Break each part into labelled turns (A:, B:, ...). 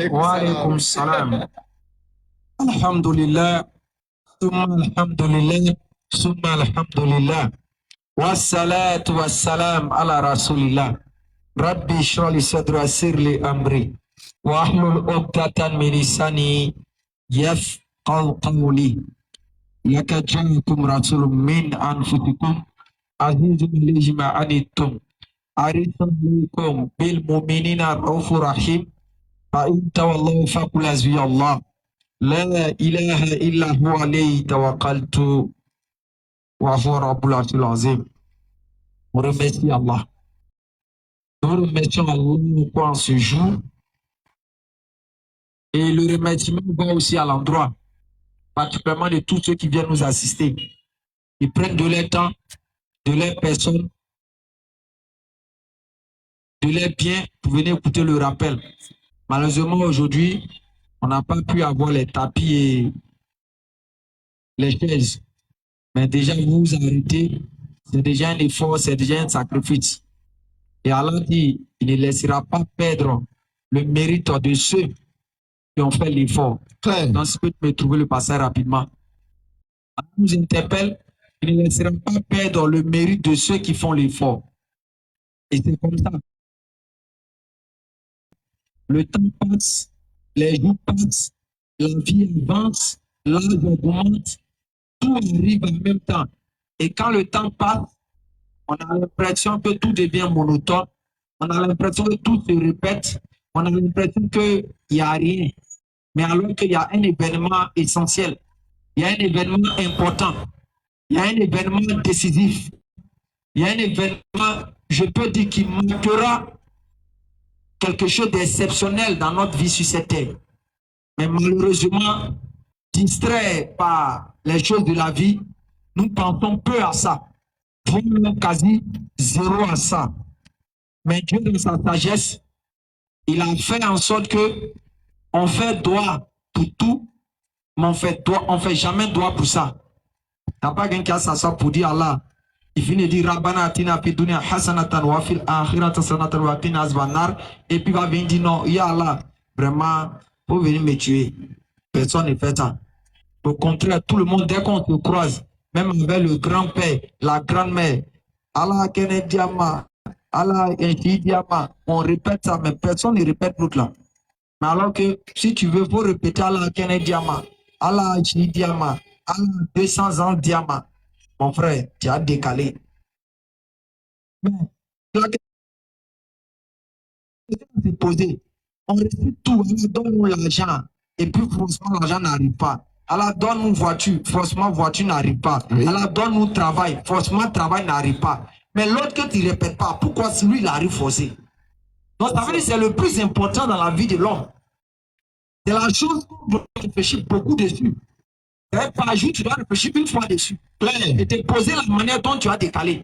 A: Wa alaykum salam. Alhamdulillah. Summa alhamdulillah. Summa alhamdulillah. Wassalatu wassalam ala rasulillah. Rabbi shrah li sadri yassir li amri. Wa ahlul 'uqdatan min lisani yafqahu qawli. Laka ja'akum rasulun min anfusikum azizun alayhi ma anittum harisun alaykum bil mu'minina raufur rahim. Fa in tawallaw faqul hasbiya Allah la ilaha illa huwa alayhi tawakkaltu wa huwa rabbul arshil azim. On remercie Allah. Nous remercions Allah pour ce jour. Et le remerciement va aussi à l'endroit, particulièrement de tous ceux qui viennent nous assister. Ils prennent de leur temps, de leur personne, de leur bien pour venir écouter le rappel. Malheureusement, aujourd'hui, on n'a pas pu avoir les tapis et les chaises. Mais déjà, vous vous arrêtez. C'est déjà un effort, c'est déjà un sacrifice. Et Allah dit, il ne laissera pas perdre le mérite de ceux qui ont fait l'effort. Donc, si tu peux me trouver le passage rapidement. Allah nous interpelle, il ne laissera pas perdre le mérite de ceux qui font l'effort. Et c'est comme ça. Le temps passe, les jours passent, la vie avance, l'âge augmente, tout arrive en même temps. Et quand le temps passe, on a l'impression que tout devient monotone, on a l'impression que tout se répète, on a l'impression qu'il n'y a rien. Mais alors qu'il y a un événement essentiel, il y a un événement important, il y a un événement décisif, il y a un événement, je peux dire, qui marquera quelque chose d'exceptionnel dans notre vie sur cette terre. Mais malheureusement, distraits par les choses de la vie, nous pensons peu à ça. Vraiment quasi zéro à ça. Mais Dieu, dans sa sagesse, il a fait en sorte que on fait droit pour tout, mais on fait jamais droit pour ça. Il n'y a pas quelqu'un qui a ça pour dire Allah. Il finit de dire Rabbana atina fi dunya hasanatan wa fil akhirati hasanatan wa qina azabannar. Et puis il va venir dire non, ya Allah, vraiment, faut venir me tuer. Personne ne fait ça. Au contraire, tout le monde, dès qu'on se croise, même avec le grand-père, la grand-mère, Allah Kene Diama, Allah Enchi Diama, on répète ça, mais personne ne répète l'autre là. Mais alors que si tu veux, faut répéter Allah Kene Diama, Allah Enchi Diama, Allah 200 ans Diama. Mon frère, tu as décalé. Mais la question s'est posée. On récite tout, Allah donne-nous l'argent, et puis franchement, l'argent n'arrive pas. Allah donne-nous voiture, forcément voiture n'arrive pas. Oui. Allah donne-nous travail, forcément travail n'arrive pas. Mais l'autre que tu ne répètes pas, pourquoi celui il arrive forcé? Donc ça veut dire que c'est le plus important dans la vie de l'homme. C'est la chose qu'on doit réfléchir beaucoup dessus. Par jour, tu dois réfléchir une fois dessus. Et te poser la manière dont tu as décalé.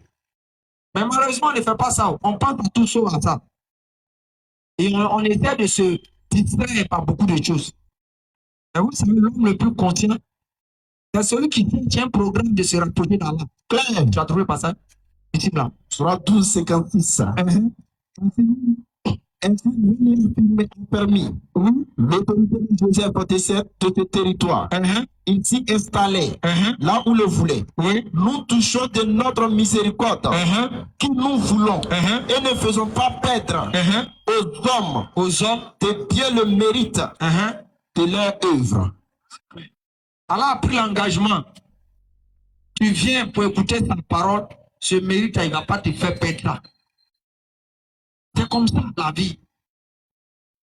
A: Mais malheureusement, on ne fait pas ça. On pense à tout sauf à ça. Et on essaie de se distraire par beaucoup de choses. Et vous savez, l'homme le plus conscient, c'est celui qui tient un programme de se rapprocher d'Allah. Claire, tu as trouvé pas ça? Ici, là.
B: Surah 12, 56. Ainsi, lui a permis l'autorité de Joseph de ce territoire. Il s'y installait là où le voulait. Nous touchons de notre miséricorde qui nous voulons et ne faisons pas perdre aux hommes de Dieu le mérite de leur œuvre.
A: Allah a pris l'engagement. Tu viens pour écouter sa parole, ce mérite, il ne va pas te faire perdre là. C'est comme ça la vie.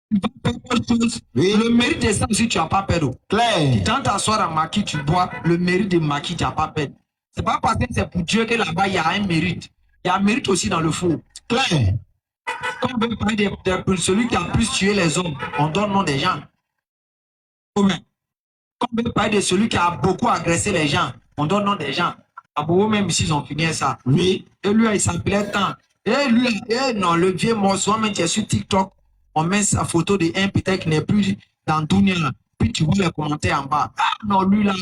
A: Tu vas perdre autre chose. Oui. Le mérite de ça aussi, tu n'as pas perdu.
B: Claire.
A: Tu tentes t'asseoir à maquis, tu bois, le mérite de maquis, tu n'as pas perdu. C'est pas parce que c'est pour Dieu que là-bas, il y a un mérite. Il y a un mérite aussi dans le four.
B: Claire.
A: Quand on veut parler de celui qui a plus tué les hommes, on donne le nom des gens. Quand on veut parler de celui qui a beaucoup agressé les gens, on donne le nom des gens. À beaucoup même s'ils ont fini ça.
B: Oui.
A: Et lui, il s'appelait tant. Et lui, non, le vieux morceau, même qui est sur TikTok, on met sa photo de un peut-être qui n'est plus dans Dunia. Puis tu vois les commentaires en bas. Ah non, lui là,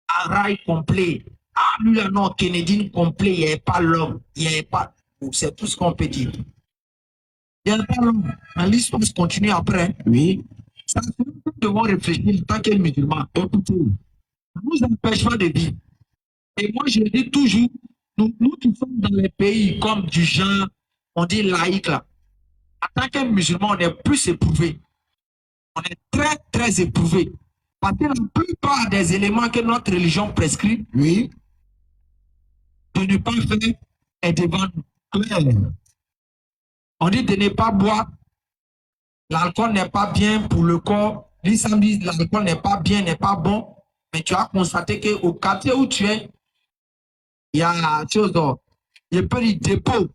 A: Araï complet. Ah lui là, non, Kennedy complet, il n'y a pas l'homme. Il n'y a pas. C'est tout ce qu'on peut dire. Il n'y a pas l'homme. Mais l'histoire continue après.
B: Oui.
A: Ça, c'est ce que nous devons réfléchir en tant que musulmans. Écoutez, ça nous empêche pas de vivre. Et moi, je dis toujours, nous qui sommes dans les pays comme du genre, on dit laïque là, en tant que musulmans, on est plus éprouvés. On est très, très éprouvés. Parce que la plupart des éléments que notre religion prescrit,
B: Oui.
A: de ne pas faire est devant nous. On dit de ne pas boire. L'alcool n'est pas bien pour le corps. L'islam dit l'alcool n'est pas bien, n'est pas bon. Mais tu as constaté qu'au quartier où tu es, il y a chose, il peut y dépôt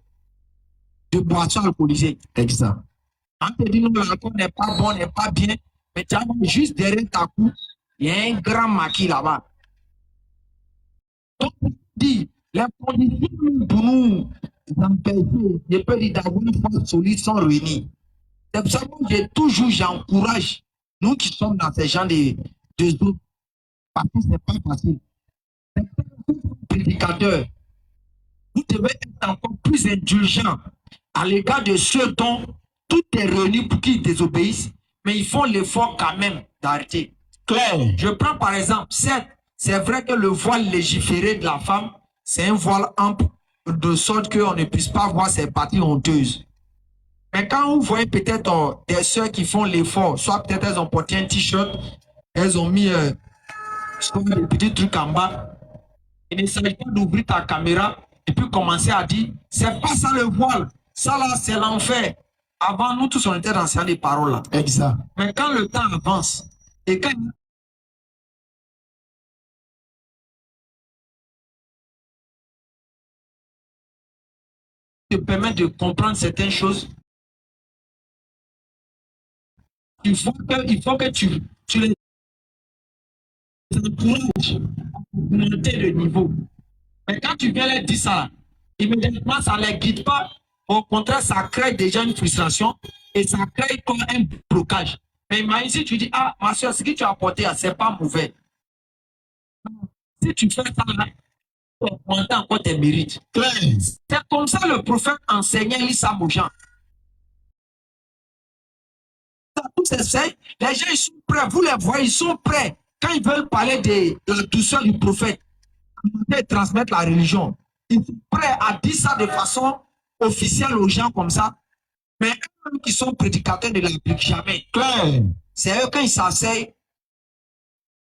A: de boissons alcoolisées.
B: Exact.
A: On te dit non, l'alcool n'est pas bon, n'est pas bien. Mais tu as juste derrière ta cou, il y a un grand maquis là-bas. Donc, on dit, les conditions pour nous empêcher, je peux dire d'avoir une foi solide sont réunies. C'est pour ça que j'encourage nous qui sommes dans ces gens de zones, parce que ce n'est pas facile. Prédicateur, vous devez être encore plus indulgent à l'égard de ceux dont tout est réuni pour qu'ils désobéissent, mais ils font l'effort quand même d'arrêter.
B: Claire.
A: Je prends par exemple, c'est vrai que le voile légiféré de la femme, c'est un voile ample de sorte qu'on ne puisse pas voir ses parties honteuses. Mais quand vous voyez peut-être des soeurs qui font l'effort, soit peut-être elles ont porté un t-shirt, elles ont mis des petits trucs en bas, il ne s'agit pas d'ouvrir ta caméra et puis commencer à dire, c'est pas ça le voile, ça là c'est l'enfer. Avant, nous tous on était dans ces paroles là.
B: Exact.
A: Mais quand le temps avance, et quand te permet de comprendre certaines choses, il faut que tu les encourages à augmenter le niveau. Mais quand tu viens leur dire ça, immédiatement, ça ne les guide pas. Au contraire, ça crée déjà une frustration et ça crée comme un blocage. Mais imagine si tu dis, ah, ma soeur, ce que tu as apporté, ce n'est pas mauvais. Si tu fais ça, tu augmentes encore tes mérites. C'est comme ça le prophète enseignait l'islam aux gens. Tous essayent, les gens ils sont prêts, vous les voyez, ils sont prêts. Quand ils veulent parler de la douceur du prophète, de transmettre la religion, ils sont prêts à dire ça de façon officielle aux gens comme ça. Mais eux qui sont prédicateurs ne l'appliquent jamais. C'est eux quand ils s'asseyent,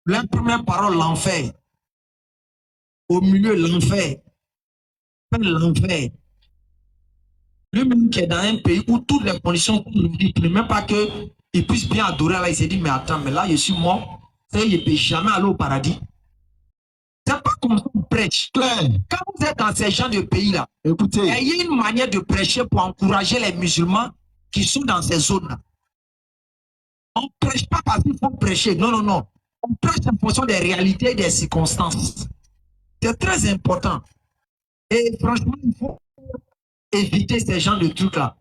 A: leur première parole, l'enfer. Au milieu, l'enfer. L'enfer. Lui-même qui est dans un pays où toutes les conditions sont ne même pas qu'il puisse bien adorer, là, il s'est dit, mais attends, mais là, je suis mort, il ne peut jamais aller au paradis. C'est pas comme ça qu'on prêche. Quand vous êtes dans ces gens de pays-là, écoutez, il y a une manière de prêcher pour encourager les musulmans qui sont dans ces zones-là. On ne prêche pas parce qu'il faut prêcher. Non, non, non. On prêche en fonction des réalités et des circonstances. C'est très important. Et franchement, il faut éviter ces genres de trucs-là.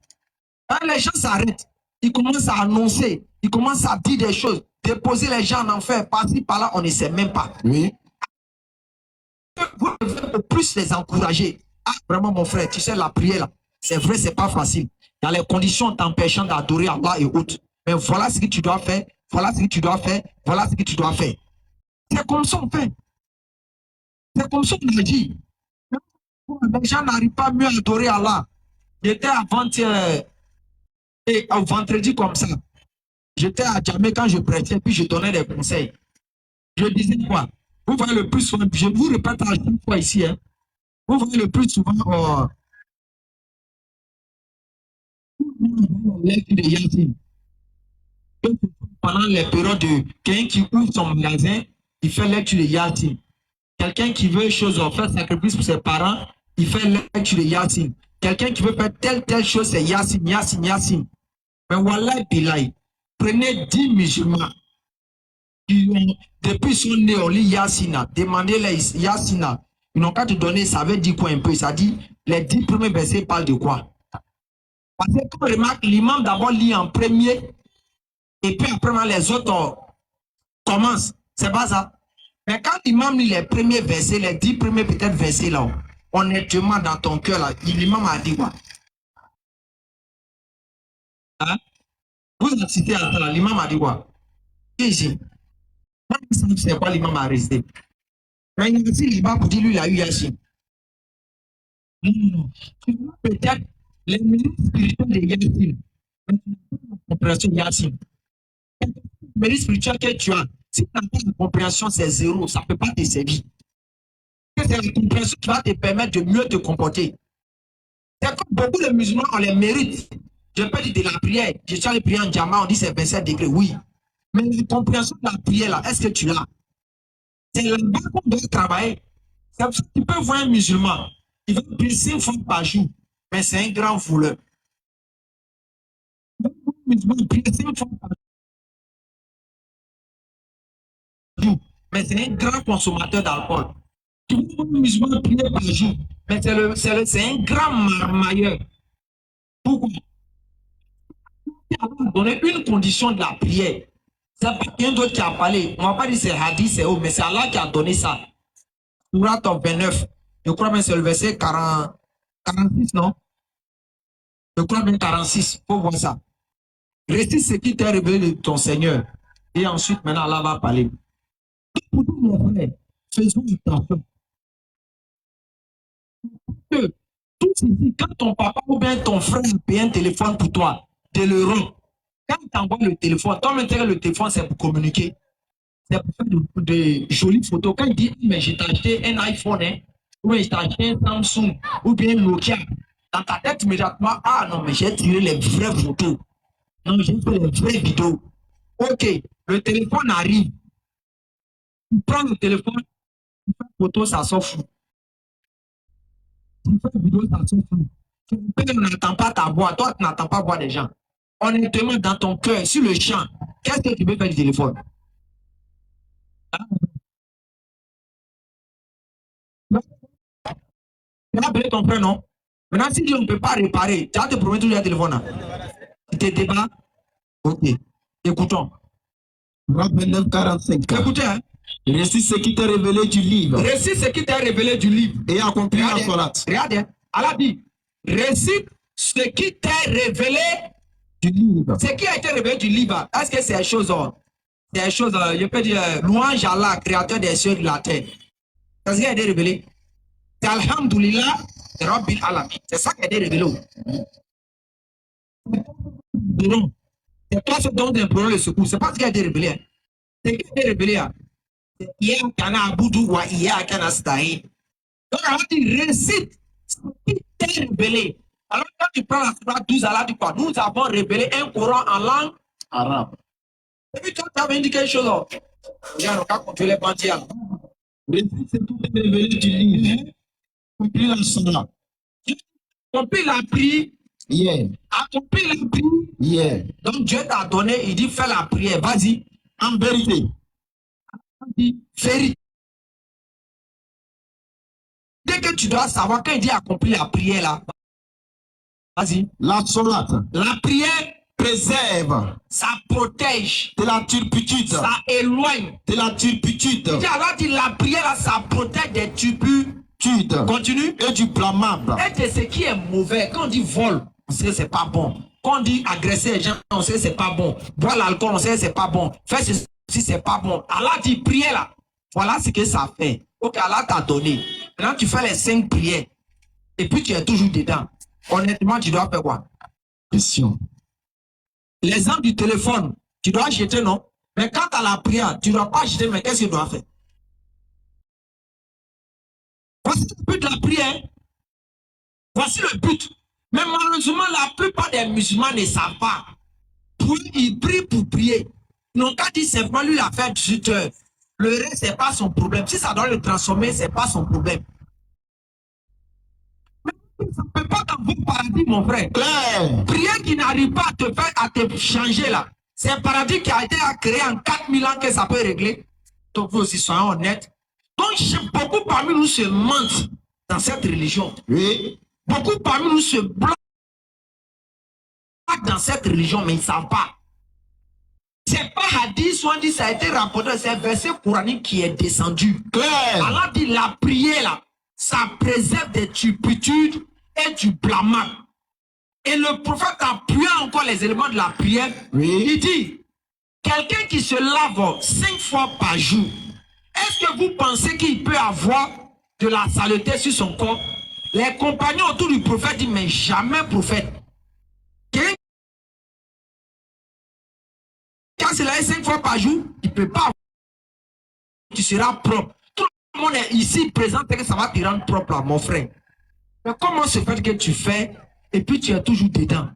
A: Quand les gens s'arrêtent, ils commencent à annoncer, ils commencent à dire des choses, déposer les gens en enfer, par-ci, par-là, on ne sait même pas. Oui. Vous devez plus les encourager. Ah, vraiment, mon frère, tu sais, la prière, là, c'est vrai, c'est pas facile. Il y a les conditions t'empêchant d'adorer Allah et autres. Mais voilà ce que tu dois faire, voilà ce que tu dois faire, voilà ce que tu dois faire. C'est comme ça, on fait. C'est comme ça qu'on a dit. Les gens n'arrivent pas mieux à adorer Allah. J'étais avant-hier et au vendredi comme ça. J'étais à Djamé quand je prêtais, puis je donnais des conseils. Je disais quoi? Vous voyez le plus souvent, je vous répète à chaque fois ici, hein, vous voyez le plus souvent lecture de Yassine. Pendant les périodes de quelqu'un qui ouvre son magasin, il fait lecture de Yassine. Quelqu'un qui veut chose, faire sacrifice pour ses parents, il fait lecture de Yassine. Quelqu'un qui veut faire telle chose, c'est Yassine, Yassine, Yassine. Mais voilà, Bilaï, prenez 10 musulmans qui ont, depuis son nez, on lit Yassina, demandez-les Yassina. Ils n'ont qu'à te donner, ça veut dire quoi un peu? Ça dit, les 10 premiers versets parlent de quoi? Parce que quand on remarque, l'imam d'abord lit en premier, et puis après, les autres commencent. C'est pas ça. Mais quand l'imam lit les premiers versets, les 10 premiers peut-être versets là, honnêtement dans ton cœur là, l'imam a dit quoi? Hein? Vous assistez à ça là, l'imam a dit quoi? Ici. C'est quoi l'imam a resté? Mais il va pour dire lui, il a eu Yassine. Non. Peut-être les mérites spirituels de Yassine. Mais tu n'as pas la compréhension de Yassine. Les mérites spirituels que tu as, si tu n'as pas la compréhension, c'est zéro. Ça ne peut pas te servir. C'est la compréhension qui va te permettre de mieux te comporter. C'est comme beaucoup de musulmans ont les mérites. Je peux dire de la prière. Je suis allé prier en diamant, on dit c'est 27 degrés. Oui. Mais la compréhension de la prière, là, est-ce que tu l'as? C'est là-bas qu'on doit travailler. Tu peux voir un musulman, il va prier 5 fois par jour, mais c'est un grand voleur. Un musulman prie 5 fois par jour, mais c'est un grand consommateur d'alcool. Tu vois un musulman prier par jour, mais c'est un grand marmailleur. Pourquoi? Il a donné une condition de la prière. C'est pas quelqu'un d'autre qui a parlé. On ne va pas dire c'est hadith, c'est où, mais c'est Allah qui a donné ça. Surat 29. Je crois que c'est le verset 46, non? Je crois bien 46. Il faut voir ça. Récite ce qui t'est révélé de ton Seigneur. Et ensuite, maintenant, Allah va parler. Pour nous, mon frère, faisons attention. Que tout ceci, quand ton papa ou bien ton frère paye un téléphone pour toi, de l'euro, quand il t'envoie le téléphone, ton intérêt, le téléphone, c'est pour communiquer. C'est pour faire de jolies photos. Quand il dit, mais j'ai acheté un iPhone, hein, ou bien j'ai acheté un Samsung, ou bien Nokia, dans ta tête immédiatement, ah non, mais j'ai tiré les vraies photos. Non, j'ai fait les vraies vidéos. Ok, le téléphone arrive. Tu prends le téléphone, tu fais photo, ça s'en fout. Tu fais vidéo, ça s'en fout. Tu n'entends pas ta voix, toi, tu n'entends pas la voix des gens. Honnêtement, dans ton cœur, sur le champ, qu'est-ce que tu veux faire du téléphone? Tu vas appeler ton frère, non? Maintenant, si on ne peut pas réparer, tu vas te promettre toujours le téléphone. Tu te débats? Ok. Écoutons.
B: 29, 45.
A: Écoutez, hein?
B: Récite ce qui t'est révélé du livre.
A: Récite ce qui t'est révélé du livre.
B: Et accomplis la solate.
A: Regardez, Allah dit, récite ce qui t'est révélé
B: du livre.
A: Ce qui a été révélé du livre, est-ce que c'est une chose, je peux dire, louange à Allah, créateur des cieux et de la terre. C'est ce qui a été révélé. C'est Alhamdulillah, Rabbil Alamin. C'est ça qui a été révélé. C'est toi ce dont tu implores le secours. C'est pas ce qui a été révélé. Ce qui a été révélé, c'est hier kana abudu wa hier kana stahi. Donc, Allah dit, récite ce qui t'est révélé. Alors, quand tu prends la Surah 12, Allah dit quoi? Nous avons révélé un Coran en langue arabe. Et puis, toi, tu avais dit quelque chose. Regarde, on va contrôler les bandits.
B: Récite ce qui t'est révélé du livre. Accomplis la Salat.
A: Accomplis la prière.
B: Yeah.
A: Accomplis la prière.
B: Yeah.
A: Donc, Dieu t'a donné, il dit, fais la prière. Vas-y.
B: En vérité.
A: Vérité. Dès que tu dois savoir, quand il dit accomplir la prière là, vas-y.
B: La Salat.
A: La prière
B: préserve.
A: Ça protège.
B: De la turpitude.
A: Ça éloigne.
B: De la turpitude.
A: Allah dit la prière là, ça protège des turpitudes. Continue.
B: Et du blâmable.
A: Et de ce qui est mauvais. Quand on dit vol, on sait que c'est pas bon. Quand on dit agresser les gens, on sait que c'est pas bon. Boire l'alcool, on sait que c'est pas bon. Faire ceci, c'est pas bon. Allah dit prière là. Voilà ce que ça fait. Ok, Allah t'a donné. Maintenant, tu fais les 5 prières. Et puis, tu es toujours dedans. Honnêtement, tu dois faire quoi?
B: Question.
A: L'exemple du téléphone, tu dois acheter, non? Mais quand tu as la prière, tu ne dois pas acheter, mais qu'est-ce que tu dois faire? Voici le but de la prière. Voici le but. Mais malheureusement, la plupart des musulmans ne savent pas. Ils prient pour prier. Ils n'ont qu'à dire simplement, lui, il a fait 18 heures. Le reste, ce n'est pas son problème. Si ça doit le transformer, ce n'est pas son problème. Mais ça ne peut pas t'envoyer au paradis, mon frère. Prière qui n'arrive pas à te faire, à te changer là. C'est un paradis qui a été créé en 4000 ans que ça peut régler. Donc, vous aussi, soyons honnêtes. Donc, beaucoup parmi nous se mentent dans cette religion.
B: Oui.
A: Beaucoup parmi nous se bloquent dans cette religion, mais ils ne savent pas. C'est pas hadith, soit dit, ça a été rapporté, c'est un verset coranique qui est descendu. Allah dit la prière là, ça préserve des turpitudes et du blâmable. Et le prophète appuie encore les éléments de la prière.
B: Oui.
A: Il dit, Quelqu'un qui se lave 5 fois par jour, est-ce que vous pensez qu'il peut avoir de la saleté sur son corps? Les compagnons autour du prophète disent, mais jamais prophète. Quelqu'un qui se lave 5 fois par jour, il ne peut pas. Tu seras propre. Tout le monde est ici présent et que ça va te rendre propre, là, mon frère. Mais comment se fait que tu fais et puis tu es toujours dedans?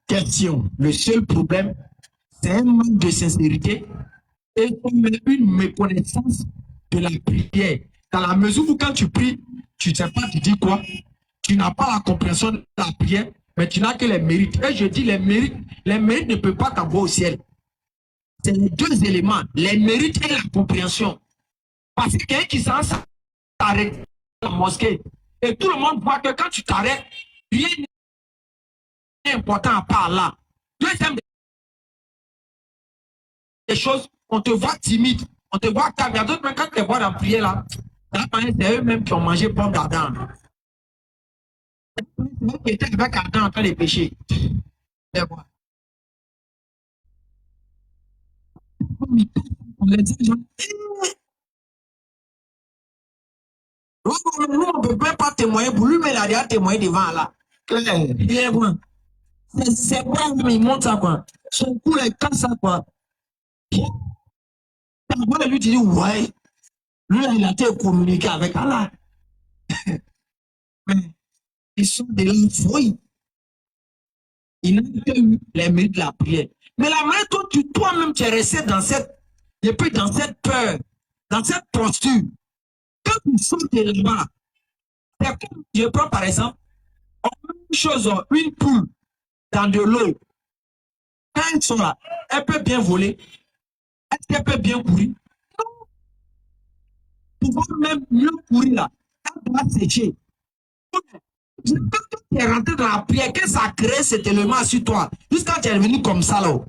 A: Question. Le seul problème, c'est un manque de sincérité et une méconnaissance de la prière. Dans la mesure où quand tu pries, tu ne sais pas, tu dis quoi? Tu n'as pas la compréhension de la prière, mais tu n'as que les mérites. Et je dis les mérites ne peuvent pas t'envoyer au ciel. C'est les deux éléments, les mérites et la compréhension. Parce que quelqu'un qui s'en s'arrête dans la mosquée, et tout le monde voit que quand tu t'arrêtes, rien n'est important à part là. Deuxième des choses, on te voit timide, on te voit calme. Il y a d'autres, même quand tu les vois dans la prière là, c'est eux-mêmes qui ont mangé pomme d'Adam. C'est eux qui étaient avec Adam en train de pécher. Les voir. Nous, on ne peut même pas témoigner pour lui, mais il a déjà témoigné devant là. Il est bon. C'est quoi, il monte ça quoi. Son cou est comme ça quoi. Après, lui dit, ouais, lui, il a été communiqué avec Allah. Mais ils sont des langues fouilles. Il n'a que eu les mérites de la prière. Mais la manière dont toi-même, tu es resté dans cette, et puis dans cette peur, dans cette posture, quand tu sors de là-bas, c'est comme, je prends par exemple, une chose, une poule dans de l'eau. Quand ils sont là, elle peut bien voler. Est-ce qu'elle peut bien courir? Non. Pouvoir même mieux courir là, elle doit sécher. Quand tu es rentré dans la prière, que ça crée cet élément sur toi, jusqu'à tu es revenu comme ça là.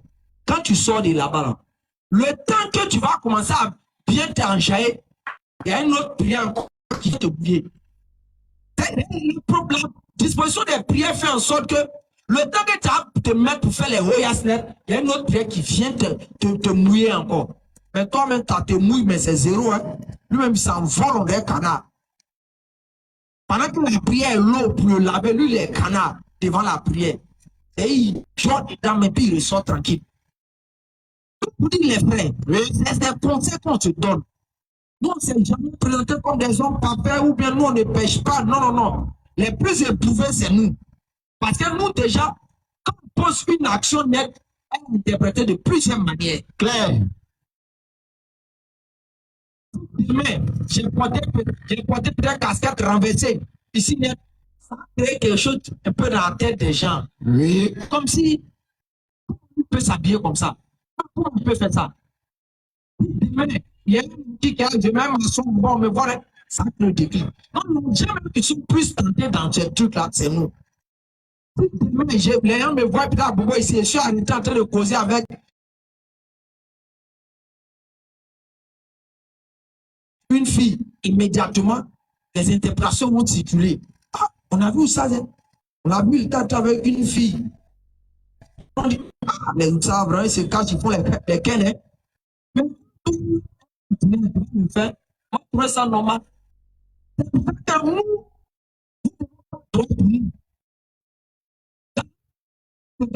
A: Quand tu sors de là-bas, là, le temps que tu vas commencer à bien t'enjailler, il y a une autre prière encore qui va te bouiller. Le problème, la disposition des prières fait en sorte que le temps que tu vas te mettre pour faire les royasnets, il y a une autre prière qui vient te mouiller encore. Mais toi-même, tu te mouilles, mais c'est zéro. Hein. Lui-même, il s'envole dans des canards. Pendant que la prière est l'eau pour le laver, lui, les canards devant la prière. Et il joue dedans, mais puis il ressort tranquille. Vous dites les frères, c'est des conseils qu'on te donne. Nous, on ne s'est jamais présenté comme des hommes parfaits ou bien nous, on ne pêche pas. Non, non, non. Les plus éprouvés, c'est nous. Parce que nous, déjà, quand on pose une action nette, elle est interprétée de plusieurs manières. Claire. Demain, j'ai porté des casquettes renversées. Ici, ça a créé quelque chose un peu dans la tête des gens. Oui. Comme si on peut s'habiller comme ça. Pourquoi on peut faire ça? Demain, il y a une qui a demain, on me voit, ça crée des déclin. Non, les gens qui sont plus tentés dans ce truc-là, c'est nous. Demain, les gens me voient, puis ici, je suis arrêté en train de causer avec une fille, immédiatement, les interprétations vont circuler. Ah, on a vu ça, on a vu le tâche avec une fille. On dit, ah, les savres, c'est quand ils font les quennes. Mais tout le fait, on trouve ça normal. C'est nous,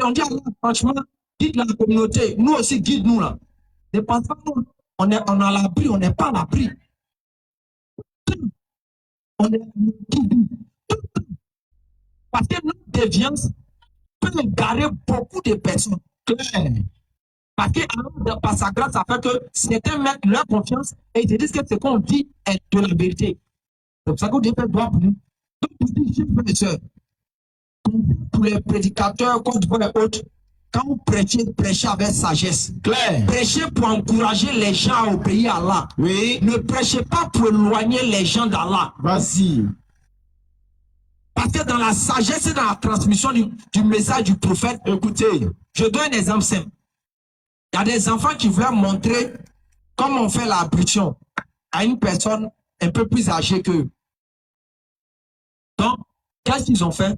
A: on dit, franchement, guide la communauté, nous aussi, guide-nous là. Ne pense pas qu'on on est à l'abri, on n'est pas à l'abri. On est parce que notre déviance peut égarer beaucoup de personnes. Parce que par sa grâce, ça fait que certains mettent leur confiance et ils disent que ce qu'on dit est de la vérité. C'est pour ça qu'on dit fait droit pour nous. Donc, vous dites, frères et sœurs, pour les prédicateurs, quand vous et autres, quand vous prêchez avec sagesse. Claire. Prêchez pour encourager les gens à obéir à Allah. Oui. Ne prêchez pas pour éloigner les gens d'Allah. Vas-y. Parce que dans la sagesse et dans la transmission du message du prophète, écoutez, je donne un exemple simple. Il y a des enfants qui voulaient montrer comment on fait l'ablution à une personne un peu plus âgée qu'eux. Donc, qu'est-ce qu'ils ont fait?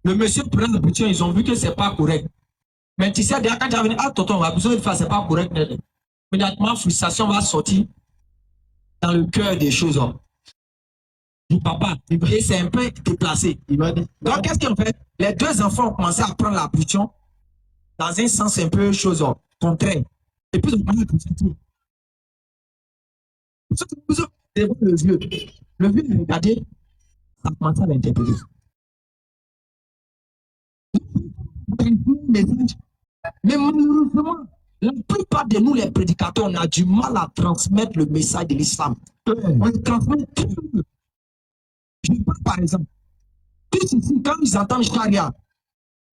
A: Le monsieur prend l'ablution, ils ont vu que ce n'est pas correct. Mais tu sais, déjà, quand tu vas venir, ah, tonton, on a besoin de faire, c'est pas correct. Immédiatement, frustration va sortir dans le cœur des choses. Du papa. Et c'est un peu déplacé. Donc, qu'est-ce qu'ils ont fait? Les deux enfants ont commencé à prendre la pulsion dans un sens un peu chose contraire. Et puis, ils ont commencé à critiquer. Le vieux, a regardé, ça a commencé à l'interpeller. Mais malheureusement, la plupart de nous, les prédicateurs, on a du mal à transmettre le message de l'islam. On le transmet très peu. Je parle par exemple, tous ici, quand ils entendent charia,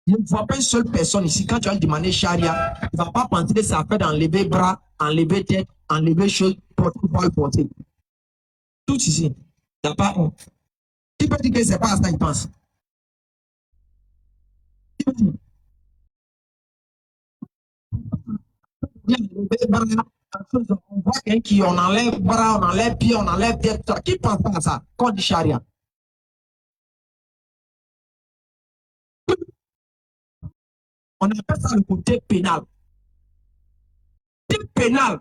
A: il ne voit pas une seule personne ici. Quand tu vas lui demander charia, il ne va pas penser que ça fait d'enlever bras, enlever tête, enlever choses, porter, voile, porter. Tout ici, il n'y a pas un. Qui peut dire que ce n'est pas à ça qu'il pense? Qui peut dire? On voit quelqu'un qui on enlève bras, on enlève pied, on enlève tête. Qui pense pas à ça quand on dit charia? On appelle ça le côté pénal. Le côté pénal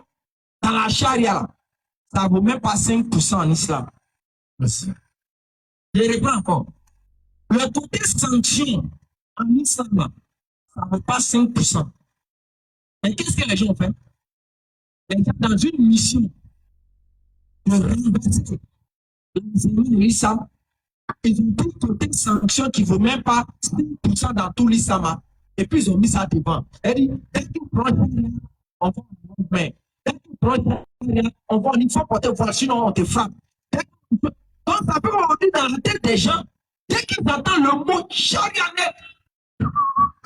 A: dans la charia, ça ne vaut même pas 5% en islam. Merci. Je reprends encore. Le côté sanction en islam, ça ne vaut pas 5%. Mais qu'est-ce que les gens ont fait? Les gens dans une mission de renverser l'enseignement de l'islam, ils ont pris le côté sanction qui ne vaut même pas 5% dans tout l'islam. Et puis ils ont mis ça devant. Elle dit, dès qu'ils prennent, on va en main. Dès qu'ils prennent, on va une fois porter voile, sinon on te frappe. Donc ça peut rentrer dans la tête des gens. Dès qu'ils entendent le mot charia net,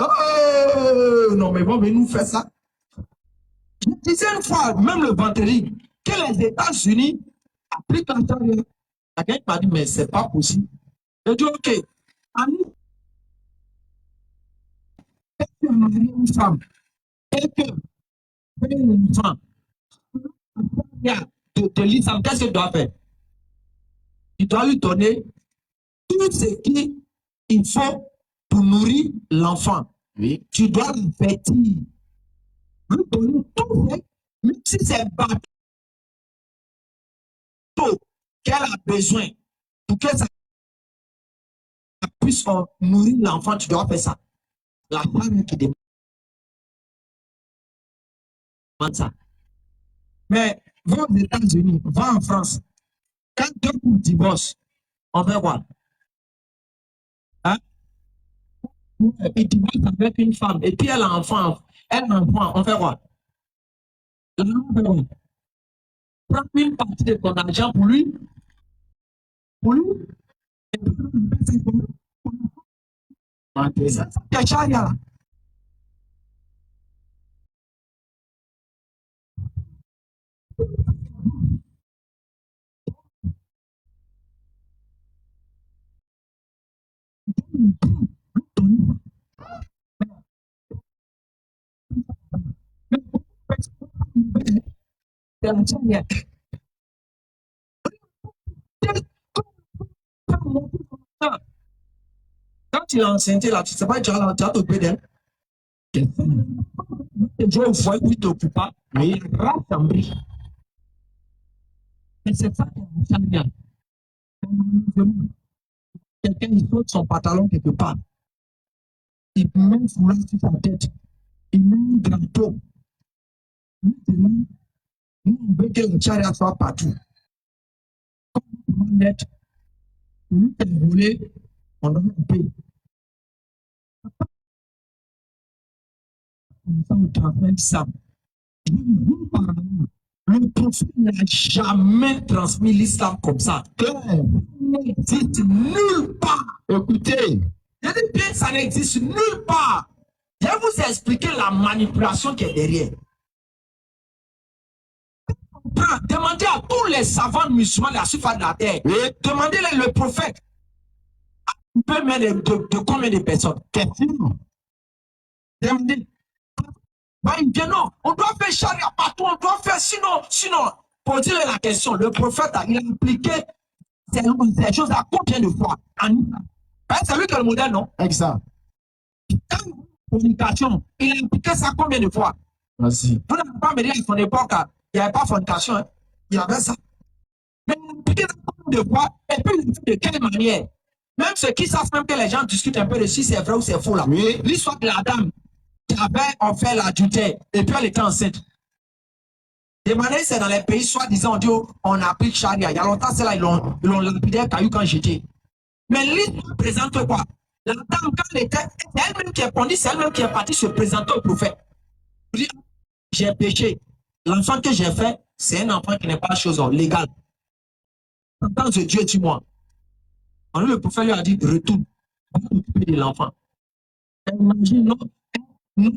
A: oh, non mais ils vont venir nous faire ça. Je disais une fois, même le vendredi, que les États-Unis appliquent la charia. Quelqu'un m'a dit, mais c'est pas possible. Je dis, ok, marier une femme, quelqu'un fait un enfant, de l'islam, qu'est-ce qu'il doit faire? Il doit lui donner tout ce qu'il faut pour nourrir l'enfant. Oui. Tu dois le vêtir, lui donner tout, même si c'est bateau qu'elle a besoin pour que ça puisse nourrir l'enfant, tu dois faire ça. La femme qui demande ça. Mais va aux États-Unis, va en France. Quand deux couples divorcent, on fait quoi? Hein? Il divorce avec une femme et puis elle a un enfant, on fait quoi? Prends une partie de ton argent pour lui. Et puis, c'est charia. Quand tu as enseigné là, tu ne sais pas, tu as t'occuper d'elle. Dieu voit qu'il ne t'occupe pas, mais il rassemble. Et c'est ça qui est charia. Quelqu'un il saute son pantalon quelque part. Il met un foulard sur sa tête. Il met un drapeau. Nous, on veut que le charia soit partout. Celui qui est volé, on doit le payer. On transmet ça. Le prophète n'a jamais transmis l'islam comme ça. Il n'existe nulle part. Écoutez, je dis bien, ça n'existe nulle part. Je vais vous expliquer la manipulation qui est derrière. Demandez à tous les savants musulmans de la surface de la terre. Oui. Demandez-les le prophète. Il peut mettre de combien de personnes? Question. Demandez. Bah, il dit non, on doit faire charia partout, on doit faire sinon, posez-le la question. Le prophète, il a appliqué ces choses à combien de fois? C'est lui qui est le modèle, non? Exact. fornication. Il a appliqué ça combien de fois?
B: Vas-y.
A: Vous n'avez pas me dire à son époque, il n'y avait pas fornication. Hein. Il y avait ça. Mais il a appliqué ça combien de fois? Et puis, de quelle manière? Même ceux qui savent même que les gens discutent un peu de si c'est vrai ou c'est faux là.
B: Oui.
A: L'histoire de la dame qui avait fait l'adultère et puis elle était enceinte. De manière, c'est dans les pays, soi-disant, on applique charia. Il y a longtemps, c'est là, ils l'ont lapidé caillou quand j'étais. Mais l'histoire présente quoi? La dame, quand elle était, c'est elle-même qui est pondue, c'est elle-même qui est partie se présenter au prophète. J'ai péché. L'enfant que j'ai fait, c'est un enfant qui n'est pas chose légale. En tant que Dieu, dis-moi. Alors le prophète lui a dit, retourne, va t'occuper de l'enfant. Imagine, non, un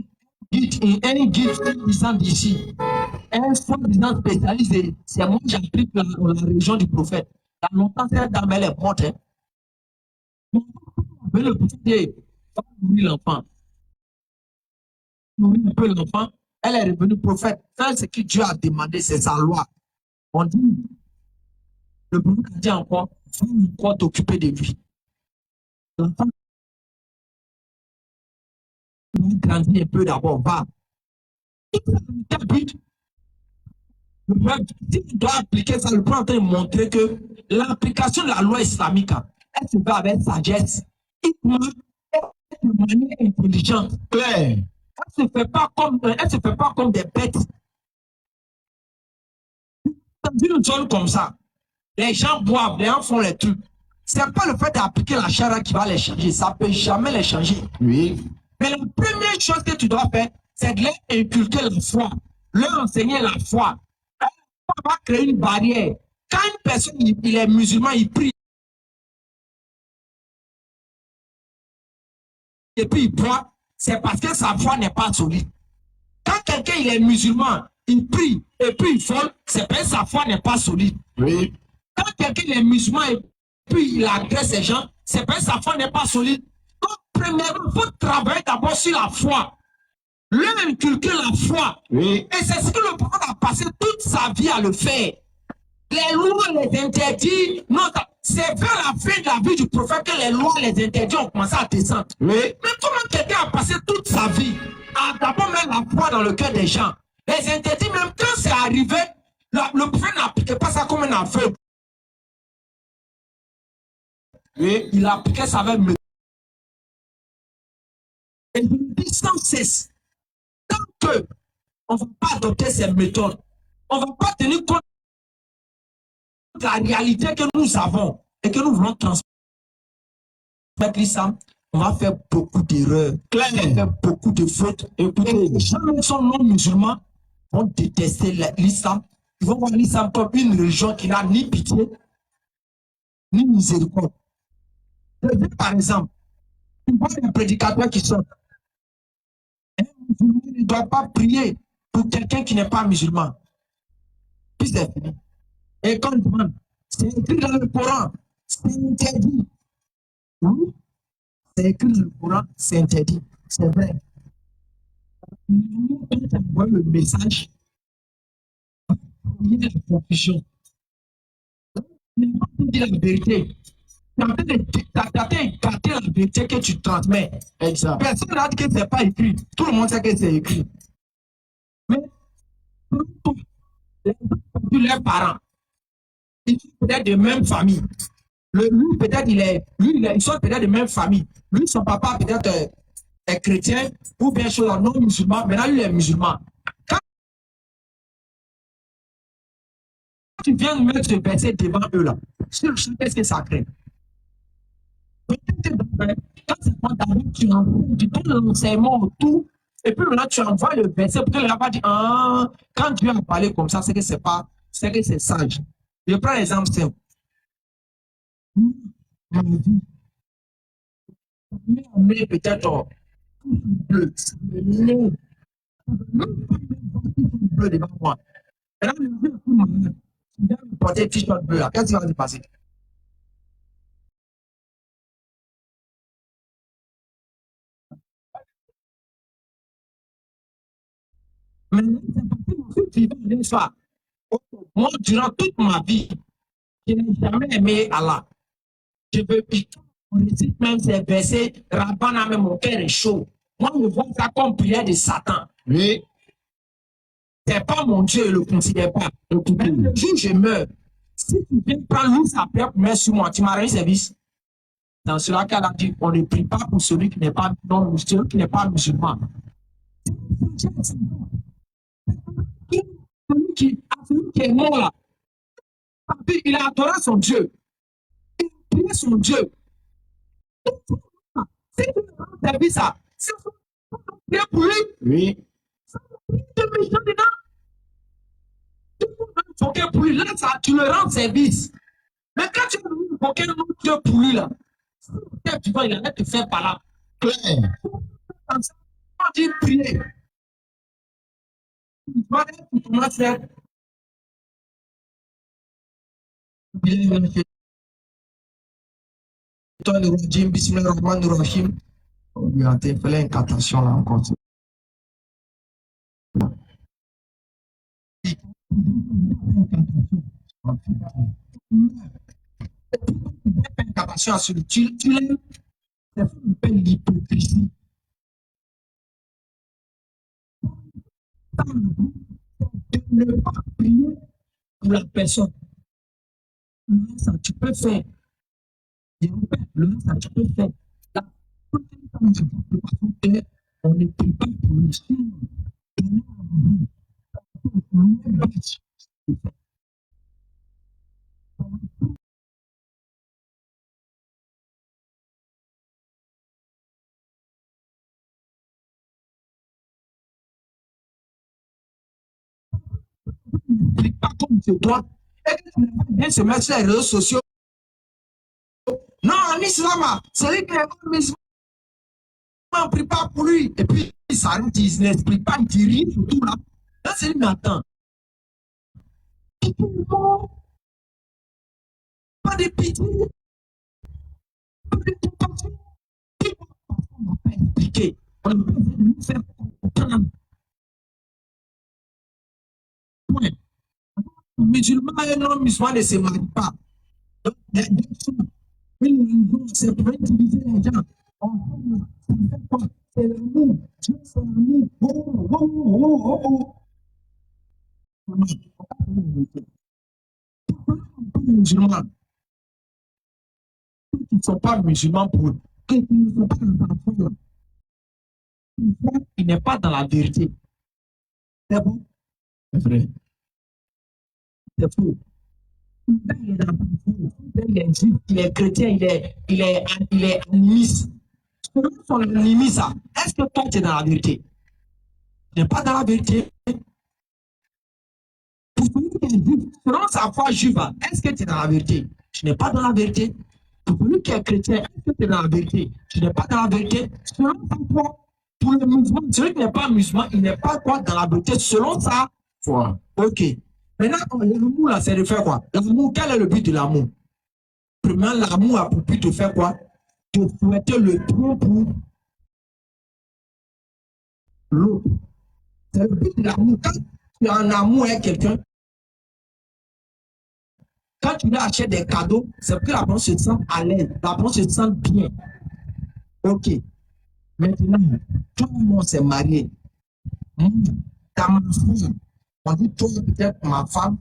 A: guide disant d'ici, un soi-disant spécialiste, c'est moi qui j'applique la région du prophète. Dans longtemps, cette dame, elle est morte. Hein. Mais le prophète dit, va nourrir l'enfant. Nourrir un peu l'enfant. Elle est revenue prophète. Faire ce que Dieu a demandé, c'est sa loi. On dit, le prophète a dit encore, faut encore t'occuper de lui. L'enfant doit grandir un peu d'abord, va. Quel but? Le prophète doit appliquer ça. Le prophèt est en train de montrer que l'application de la loi islamique, elle se fait avec sagesse. De manière intelligente.
B: Claire.
A: Elle ne se fait pas comme des bêtes. Dans une zone comme ça, les gens boivent, les gens font les trucs. Ce n'est pas le fait d'appliquer la charia qui va les changer. Ça ne peut jamais les changer.
B: Oui.
A: Mais la première chose que tu dois faire, c'est de leur inculquer la foi, leur enseigner la foi. La foi va créer une barrière. Quand une personne il est musulman, il prie. Et puis il boit, c'est parce que sa foi n'est pas solide. Quand quelqu'un il est musulman, il prie et puis il vole, c'est parce que sa foi n'est pas solide.
B: Oui.
A: Quand quelqu'un est musulman et puis il agresse les gens, c'est parce que sa foi n'est pas solide. Donc, premièrement, il faut travailler d'abord sur la foi. Leur inculquer la foi.
B: Oui.
A: Et c'est ce que le prophète a passé toute sa vie à le faire. Les lois, les interdits, non, c'est vers la fin de la vie du prophète que les lois, les interdits ont commencé à descendre.
B: Oui.
A: Mais comment quelqu'un a passé toute sa vie à d'abord mettre la foi dans le cœur des gens? Les interdits, même quand c'est arrivé, le prophète n'appliquait pas ça comme un aveugle.
B: Oui.
A: Il appliquait ça avec le. Et je le dis sans cesse. Tant qu'on ne va pas adopter ces méthodes, on ne va pas tenir compte de la réalité que nous avons et que nous voulons transmettre l'islam, on va faire beaucoup d'erreurs, on va faire beaucoup de fautes. Écoutez, les gens qui sont non musulmans vont détester l'islam. Ils vont voir l'islam comme une religion qui n'a ni pitié, ni miséricorde. Par exemple, tu vois des prédicateurs qui sont. Un musulman ne doit pas prier pour quelqu'un qui n'est pas musulman. Puis c'est fini. Et quand on demande, c'est écrit dans le Coran, c'est interdit. Oui, c'est écrit dans le Coran, c'est interdit. C'est vrai. Nous, quand on envoie le message, il y a la confusion. Tu n'as pas dit la vérité. Tu as en train de gâter la vérité que tu transmets.
B: Exact.
A: Personne n'a dit que ce n'est pas écrit. Tout le monde sait que c'est écrit. Mais, les gens ont vu leurs parents. Ils sont peut-être de même famille. Lui, peut-être, ils sont peut-être de même famille. Lui, son papa, peut-être, est chrétien, ou bien chose non musulman. Maintenant, lui, il est musulman. Quand tu viens de mettre ce verset devant eux, là, sur le champ, qu'est-ce que ça crée? Quand c'est pas d'abord, tu donnes l'enseignement autour, et puis maintenant, tu envoies le verset pour que le rabbin dise, ah, quand Dieu a parlé comme ça, c'est que c'est pas, c'est que c'est sage. Je prends l'exemple simple. Ma vie, mais peut-être bleu, bleu devant moi. Et là, le bleu, tu viens me porter t-shirt bleu là, qu'est-ce qui va se passer? Mais c'est parce que mon fils vivant d'une soir. Moi, durant toute ma vie, je n'ai jamais aimé Allah. Je veux on récite même ces versets, Rabbana, même mon cœur est chaud. Moi, je vois ça comme prière de Satan.
B: Oui.
A: C'est pas mon Dieu, je ne le considère pas. Même le jour où je meurs, si tu viens prendre sa prière pour mettre sur moi, tu m'as rendu service. Dans cela qu'elle a dit, on ne prie pas pour celui qui n'est pas non, celui qui n'est pas musulman. Celui qui est mort là, il a adoré son Dieu. Il a prié son Dieu. Si tu ne rends service à, si tu prier pour lui,
B: Oui.
A: tu me méchant dedans. Tu peux invoquer pour lui, là, ça, tu le rends service. Mais quand tu veux invoquer un autre Dieu pour lui, là, tu vois, il allait te faire par là.
B: Claire.
A: Quand tu prier, tu vas commencer à faire. Toi, le régime, bismillahirrahmanirrahim. Il y a fait l'incantation là encore. Incantation à celui tu l'aimes, c'est ce qu'on appelle l'hypocrisie. De ne pas prier pour la personne. Ça, tu peux faire. Le ça, tu peux faire. La prochaine fois, je vois de façon claire, on ne prie pas pour le signe. Ne prie pas comme tu dois. Et que tu ne vas bien se mettre sur les réseaux sociaux. Non, en islam, celui qui est pas musulman, on ne prie pas pour lui. Et puis, il s'arrête, il n'explique pas, il dit rien sur tout là. Là, c'est lui, mais attends. Pas de pitié, pas de compassion. On n'a pas expliqué. On n'a pas essayé de nous faire comprendre. Point. Un musulman et un non-musulman ne se marient pas. Donc, une religion, c'est pour utiliser les gens. Ensemble, ça fait quoi? C'est l'amour. Dieu, c'est l'amour. Oh, oh, oh, oh, oh. Musulmans, qui ne sont pas musulmans pour eux, qui ne sont pas dans la foi, il n'est pas dans la vérité. C'est bon? C'est vrai. C'est faux. Il est dans la foi. Il est juif, il est chrétien, il est animiste. Selon son animisme, est-ce que toi tu es dans la vérité? Tu n'es pas dans la vérité. Pour celui qui est juif, selon sa foi juive, est-ce que tu es dans la vérité? Tu n'es pas dans la vérité. Pour celui qui est chrétien, est-ce que tu es dans la vérité? Tu n'es pas dans la vérité. Selon sa foi, pour le musulman, celui qui n'est pas musulman, il n'est pas quoi dans la vérité selon sa foi. Ok. Maintenant, l'amour, là, c'est de faire quoi? L'amour, quel est le but de l'amour? Premièrement, l'amour a pour but de faire quoi? De souhaiter le bien pour l'autre. C'est le but de l'amour. Quand tu es en amour avec quelqu'un, quand tu lui achètes des cadeaux, c'est pour que la personne se sente à l'aise, la personne se sente bien. Ok. Maintenant, tout le monde s'est marié. T'as ma femme. On dit, toi, peut-être ma femme,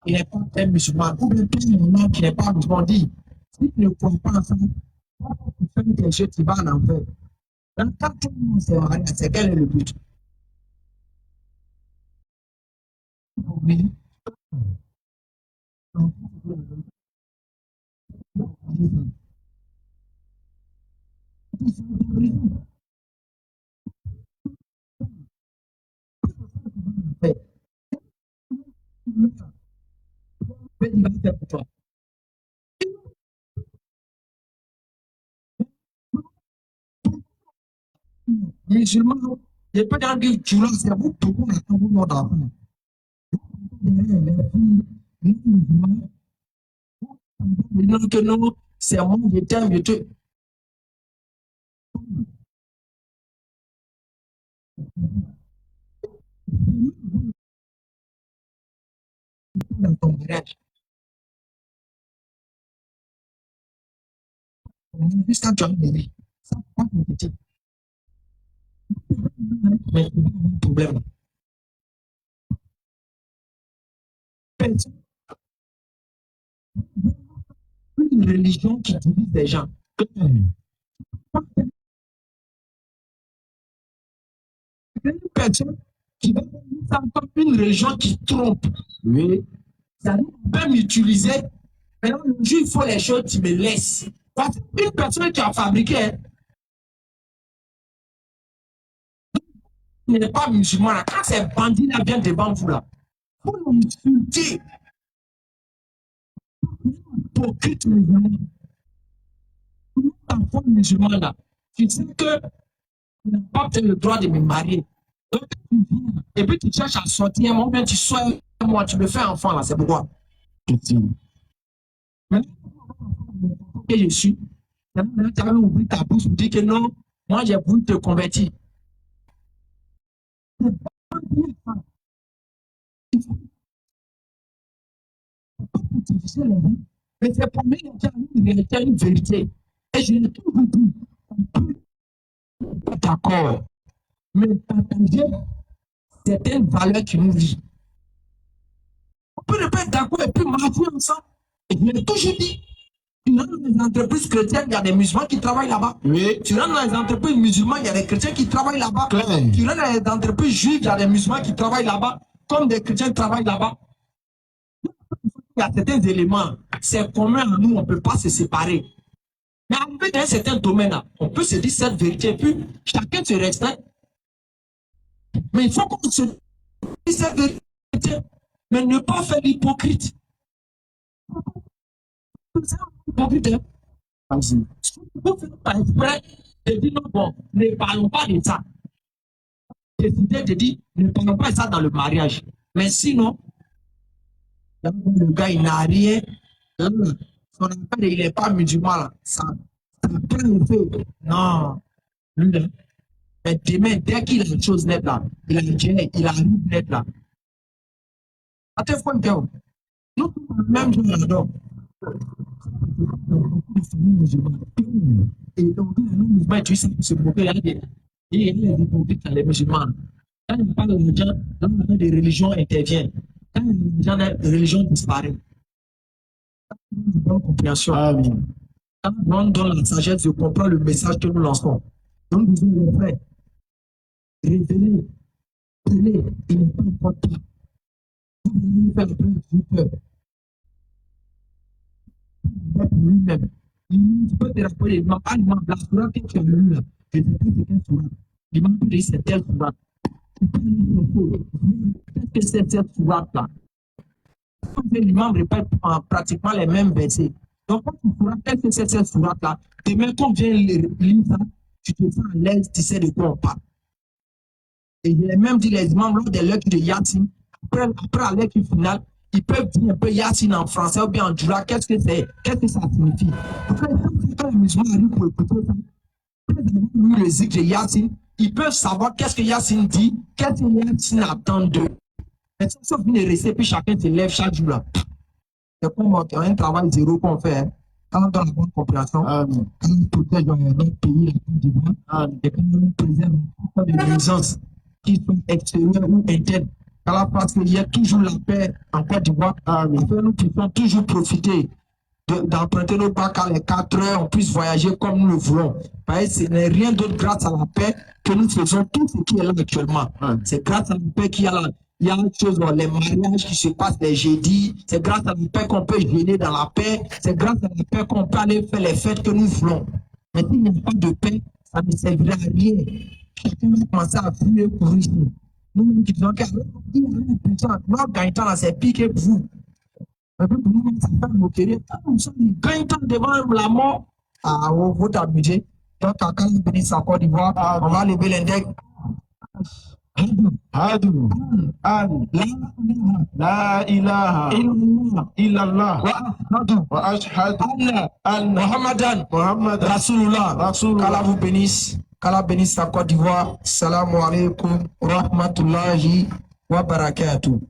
A: qui n'est pas très musulmane, ou bien toi, mon homme qui n'est pas musulman, on dit, si tu ne crois pas en ça, tu fais quelque chose, tu vas en enfer. Donc, quand tout le monde s'est marié, c'est quel est le but? Oui. Il va faire pour toi. Musulman, je peux dire que tu l'as, c'est vous, tout le monde a tout le monde d'enfant. Les filles, musulmans, disent que non, c'est moi, je t'aime, je te. Dans ton mariage. Juste quand tu as un bébé, ça pas compliqué. Mais il y a un problème. Une religion qui divise les gens. Une personne qui va une religion qui trompe. Oui. Ça peut m'utiliser. Maintenant, le jour il faut les choses, tu me laisses. Parce qu'une personne qui a fabriqué n'est pas musulman. Quand ces bandits-là viennent devant vous, là, vous l'insultez. Hypocrite musulman. Ta femme musulmane, là, tu sais que tu n'as pas peut-être le droit de me marier. Donc, tu viens, et puis tu cherches à sortir, moi, ou bien tu sois moi, tu me fais enfant, là, c'est pourquoi. Maintenant, que je suis, tu avais ouvert ta bouche pour dire que non, moi, j'ai voulu te convertir. C'est pas bien ça. Il faut pas utiliser les gens, mais c'est pour moi, les gens une réalité, une vérité. Et je l'ai toujours dit, on peut pas d'accord, mais partager certaines valeurs qui nous lient. On peut ne pas être d'accord et puis marcher ensemble. Et je l'ai toujours dit. Tu rentres dans les entreprises chrétiennes, il y a des musulmans qui travaillent là-bas. Oui. Tu rentres dans les entreprises musulmanes, il y a des chrétiens qui travaillent là-bas. Tu rentres dans les entreprises juives, il y a des musulmans qui travaillent là-bas, comme des chrétiens travaillent là-bas. Il y a certains éléments, c'est commun à nous, on ne peut pas se séparer. Mais en fait, dans un certain domaine, on peut se dire cette vérité, et puis chacun se respecte. Mais il faut qu'on se dise cette vérité, mais ne pas faire l'hypocrite. C'est hypocrite, hein? Vas-y. Il faut faire par exprès de dire non, bon, ne parlons pas de ça. Décider de dire, ne parlons pas de ça dans le mariage. Mais sinon, le gars, il n'a rien. Son affaire, il n'est pas musulman, là. Ça prend le feu. Non. Lui, là. Mais demain, dès qu'il a une chose nette, là, il a une gêne, il a une nette, là. Attends, nous, même je l'adore. Et donc, les musulmans, tu sais, se moquer, il y a des hypocrites dans les musulmans. Quand il parle de gens, quand des religions interviennent, quand les gens, les religions disparaissent. Une bonne compréhension. Quand on donne la sagesse de comprendre le message que nous lançons. Donc, nous sommes les frères. Révéler, il n'est pas important. Vous devez faire le plein de peur. Pour lui-même. Il peut te rappeler, il m'a pas demandé la sourate que tu as lue là. Je ne sais plus c'est quelle sourate. Il m'a dit c'est telle sourate. Qu'est-ce que c'est cette sourate-là? L'imam répète pratiquement les mêmes versets. Donc, quand tu feras qu'est-ce que c'est cette sourate-là, demain, quand tu viens lire ça, tu te sens à l'aise, tu sais de quoi on parle. Et il a même dit les imams lors des lectures de Yassine, après la lecture finale, ils peuvent dire un peu Yassine en français ou bien en djoula, qu'est-ce que c'est, qu'est-ce que ça signifie. Après, quand les musulmans arrivent pour écouter ça, après avoir lu le zikr de Yassine, ils peuvent savoir qu'est-ce que Yassine dit, qu'est-ce que Yassine attend d'eux. Mais si on vient de rester, puis chacun se lève chaque jour là. C'est comme un travail zéro qu'on fait. Hein. Quand on donne la bonne compréhension, quand on protège notre pays, la Côte d'Ivoire, et quand on préserve des nuisances qui sont extérieures ou internes. Parce qu'il y a toujours la paix en Côte d'Ivoire, nous puissions toujours profiter d'emprunter nos bacs à les 4 heures, on puisse voyager comme nous le voulons. Parce que ce n'est rien d'autre grâce à la paix que nous faisons tout ce qui est là actuellement. C'est grâce à la paix qu'il y a là. Il y a autre chose dans les mariages qui se passent les jeudis. C'est grâce à la paix qu'on peut gêner dans la paix. C'est grâce à la paix qu'on peut aller faire les fêtes que nous voulons. Mais s'il n'y a pas de paix, ça ne servira à rien. Chacun va commencer à fuir pour ici. Nous qui disons qu'il y a une puissance. Notre gagne-temps là, c'est pire que vous. Mais pour nous, ça fait moquer. Nous sommes gagne-temps devant la mort. Ah, on va t'abuser. Donc, quand on bénit sa Côte d'Ivoire, on va lever l'index.
B: Hadu an la ilaha illallah wa ashhadu anna Muhammadan Rasulullah.
A: Qu'Allah vous bénisse. Qu'Allah bénisse la Côte d'Ivoire. Salam alaikum wa rahmatullahi wa barakatuh.